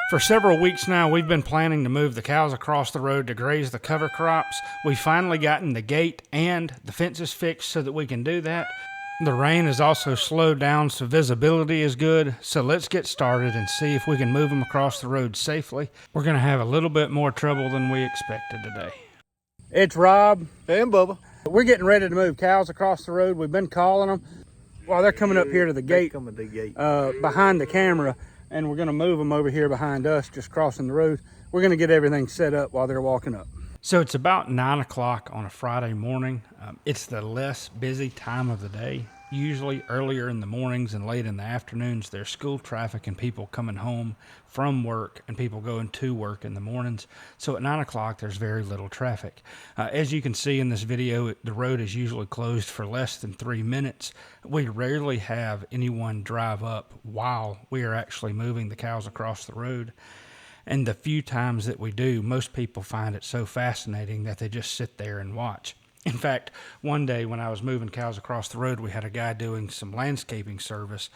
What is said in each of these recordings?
For several weeks now, we've been planning to move the cows across the road to graze the cover crops. We've finally gotten the gate and the fences fixed so that we can do that. The rain has also slowed down, so visibility is good. So let's get started and see if we can move them across the road safely. We're going to have a little bit more trouble than we expected today. It's Rob and Bubba. We're getting ready to move cows across the road. We've been calling them while they're coming up here to the gate, behind the camera. And we're going to move them over here behind us, just crossing the road. We're going to get everything set up while they're walking up. So it's about 9 o'clock on a Friday morning. It's the less busy time of the day. Usually earlier in the mornings and late in the afternoons, there's school traffic and people coming home from work and people going to work in the mornings. So at 9 o'clock, there's very little traffic. As you can see in this video, the road is usually closed for less than 3 minutes. We rarely have anyone drive up while we are actually moving the cows across the road. And the few times that we do, most people find it so fascinating that they just sit there and watch. In fact, one day when I was moving cows across the road, we had a guy doing some landscaping service,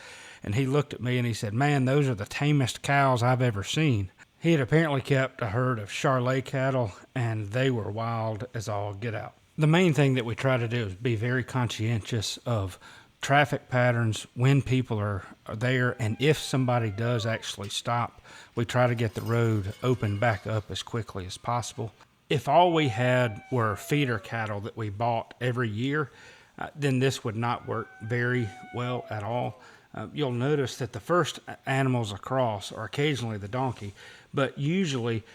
and he looked at me and he said, "Man, those are the tamest cows I've ever seen." He had apparently kept a herd of Charolais cattle, and they were wild as all get out. The main thing that we try to do is be very conscientious of traffic patterns, when people are there, and if somebody does actually stop, we try to get the road open back up as quickly as possible. If all we had were feeder cattle that we bought every year, then this would not work very well at all. You'll notice that the first animals across are occasionally the donkey, but usually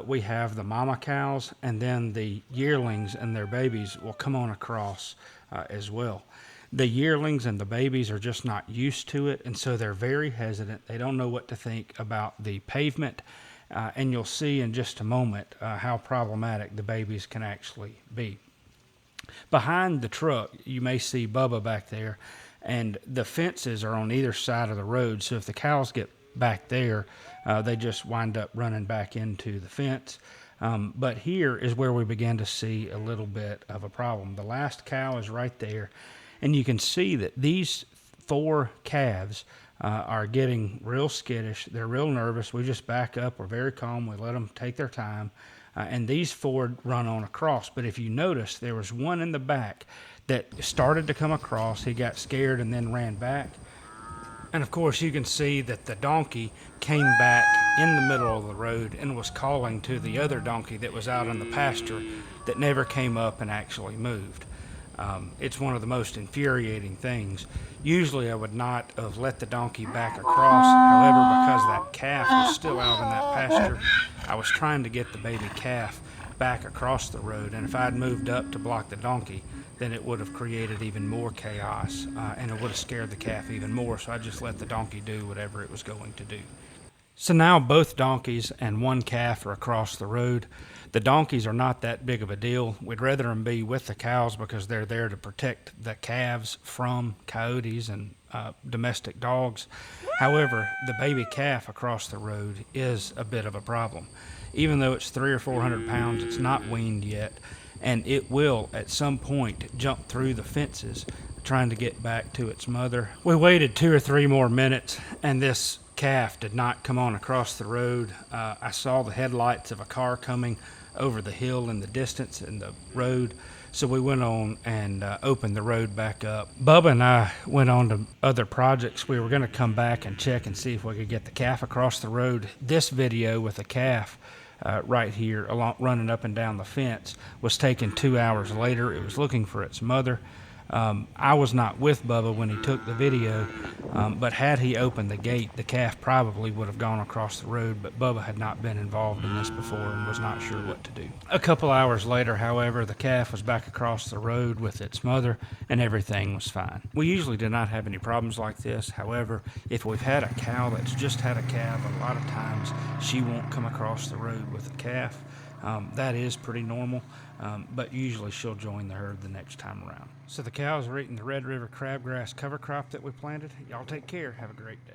we have the mama cows, and then the yearlings and their babies will come on across as well. The yearlings and the babies are just not used to it, and so they're very hesitant. They don't know what to think about the pavement. And you'll see in just a moment how problematic the babies can actually be. Behind the truck, you may see Bubba back there, and the fences are on either side of the road, so if the cows get back there, they just wind up running back into the fence. But here is where we begin to see a little bit of a problem. The last cow is right there, and you can see that these 4 calves are getting real skittish. They're real nervous. We just back up. We're very calm. We let them take their time. And these 4 run on across. But if you notice, there was one in the back that started to come across. He got scared and then ran back. And of course, you can see that the donkey came back in the middle of the road and was calling to the other donkey that was out in the pasture that never came up and actually moved. It's one of the most infuriating things. Usually I would not have let the donkey back across. However, because that calf was still out in that pasture, I was trying to get the baby calf back across the road. And if I'd moved up to block the donkey, then it would have created even more chaos, and it would have scared the calf even more. So I just let the donkey do whatever it was going to do. So now both donkeys and one calf are across the road. The donkeys are not that big of a deal. We'd rather them be with the cows because they're there to protect the calves from coyotes and domestic dogs. However, the baby calf across the road is a bit of a problem. Even though it's 300 or 400 pounds, it's not weaned yet, and it will at some point jump through the fences trying to get back to its mother. We waited 2 or 3 more minutes, and this calf did not come on across the road. I saw the headlights of a car coming over the hill in the distance in the road, so we went on and opened the road back up. Bubba and I went on to other projects. We were going to come back and check and see if we could get the calf across the road. This video with the calf right here running up and down the fence was taken 2 hours later. It was looking for its mother. I was not with Bubba when he took the video, but had he opened the gate, the calf probably would have gone across the road, but Bubba had not been involved in this before and was not sure what to do. A couple hours later, however, the calf was back across the road with its mother, and everything was fine. We usually do not have any problems like this. However, if we've had a cow that's just had a calf, a lot of times she won't come across the road with a calf. That is pretty normal, but usually she'll join the herd the next time around. So the cows are eating the Red River crabgrass cover crop that we planted. Y'all take care. Have a great day.